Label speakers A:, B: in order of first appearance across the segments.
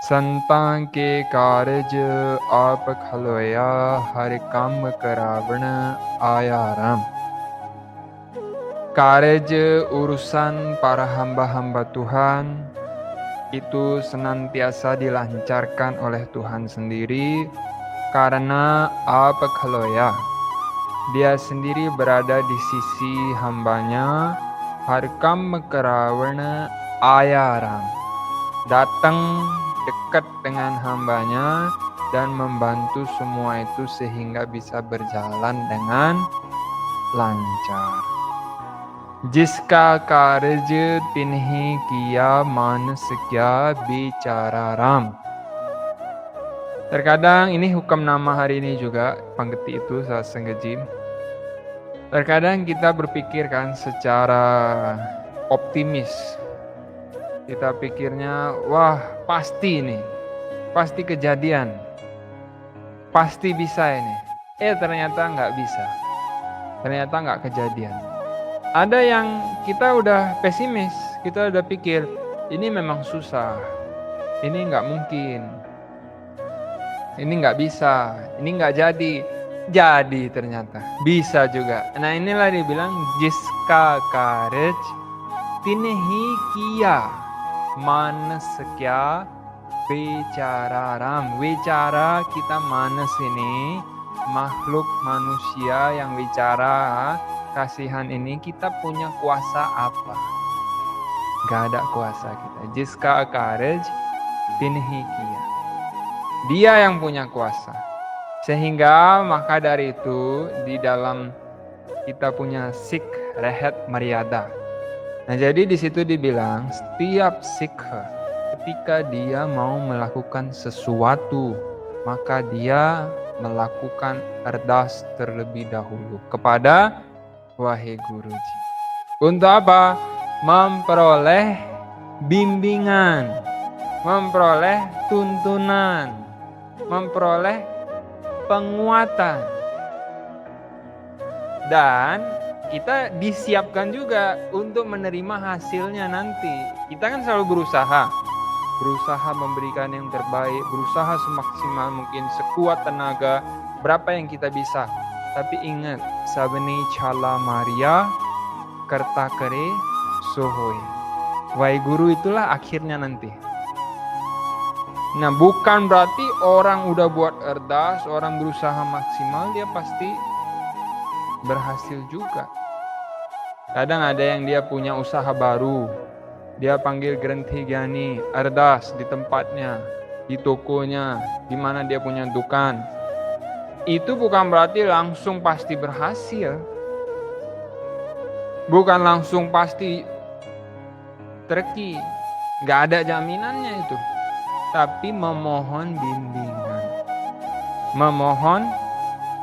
A: संतां के कारज आप खलोया, हर काम करावण आया Ram. Karej urusan para hamba-hamba Tuhan itu senantiasa dilancarkan oleh Tuhan sendiri karena apa khaloya. Dia sendiri berada di sisi hambanya, harkam kerawana ayaram. Datang dekat dengan hambanya dan membantu semua itu sehingga bisa berjalan dengan lancar. Jiska karj tinhi kiya manas kya bicara ram. Terkadang ini hukum nama hari ini juga, panggeti itu sasenggejim. Terkadang kita berpikir kan secara optimis. Kita pikirnya, wah pasti ini, pasti kejadian, pasti bisa ini. Ternyata nggak bisa, ternyata nggak kejadian. Ada yang kita udah pesimis, kita udah pikir, ini memang susah, ini nggak mungkin, ini nggak bisa, ini nggak jadi. Jadi ternyata, bisa juga. Nah inilah dibilang, jiska karej tinehi kiya manas kya bicara ram. Bicara kita manas ini, makhluk manusia yang bicara, kasihan ini kita punya kuasa apa? Gak ada kuasa kita. Jiska karej tinhi kiya. Dia yang punya kuasa. Sehingga maka dari itu di dalam kita punya sik rehet maryada. Nah jadi di situ dibilang setiap sikha ketika dia mau melakukan sesuatu maka dia melakukan ardas terlebih dahulu kepada Wahai Guruji. Untuk apa? Memperoleh bimbingan, memperoleh tuntunan, memperoleh penguatan. Dan kita disiapkan juga untuk menerima hasilnya nanti. Kita kan selalu berusaha memberikan yang terbaik, berusaha semaksimal mungkin, sekuat tenaga, berapa yang kita bisa. Tapi ingat, sabeni chala Maria kerta kere sohoy. Wahai guru itulah akhirnya nanti. Nah bukan berarti orang udah buat erdas, orang berusaha maksimal, dia pasti berhasil juga. Kadang ada yang dia punya usaha baru, dia panggil Granthi Gyani, erdas di tempatnya, di tokonya, di mana dia punya dukan. Itu bukan berarti langsung pasti berhasil. Bukan langsung pasti terki. Gak ada jaminannya itu. Tapi memohon bimbingan. Memohon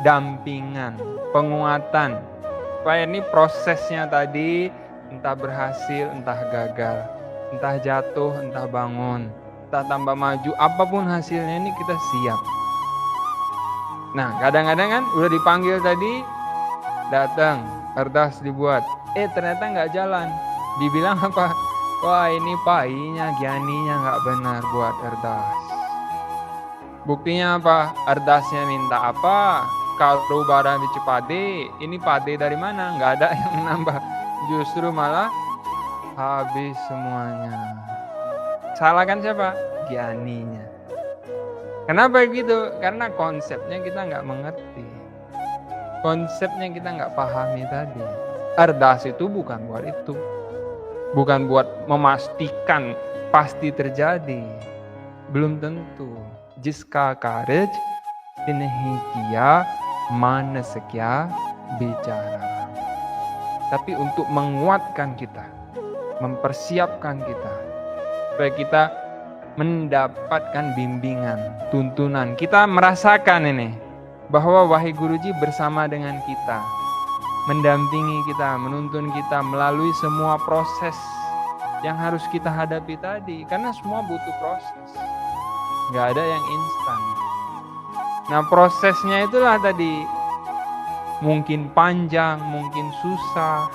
A: dampingan, penguatan. Supaya ini prosesnya tadi entah berhasil, entah gagal. Entah jatuh, entah bangun. Entah tambah maju, apapun hasilnya ini kita siap. Nah kadang-kadang kan udah dipanggil tadi, datang, erdas dibuat. Ternyata nggak jalan. Dibilang apa? Wah ini painya, gyaninya nggak benar buat erdas. Buktinya apa? Erdasnya minta apa? Kalau barang di Cepade, ini pade dari mana? Nggak ada yang nambah. Justru malah habis semuanya. Salahkan siapa? Gyaninya. Kenapa gitu? Karena konsepnya kita nggak mengerti. Konsepnya kita nggak pahami tadi. Ardas itu bukan buat itu. Bukan buat memastikan pasti terjadi. Belum tentu. Jiska karej tinehi kiya manasekya bicara. Tapi untuk menguatkan kita, mempersiapkan kita, supaya kita mendapatkan bimbingan, tuntunan. Kita merasakan ini, bahwa Wahai Guruji bersama dengan kita, mendampingi kita, menuntun kita melalui semua proses yang harus kita hadapi tadi. Karena semua butuh proses, gak ada yang instan. Nah prosesnya itulah tadi, mungkin panjang, mungkin susah,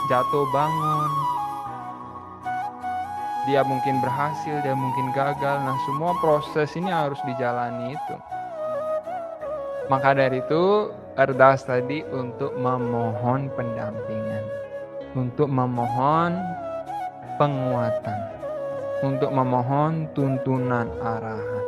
A: jatuh bangun, dia mungkin berhasil, dia mungkin gagal. Nah, semua proses ini harus dijalani itu. Maka dari itu, Erdas tadi untuk memohon pendampingan, untuk memohon penguatan, untuk memohon tuntunan arahan.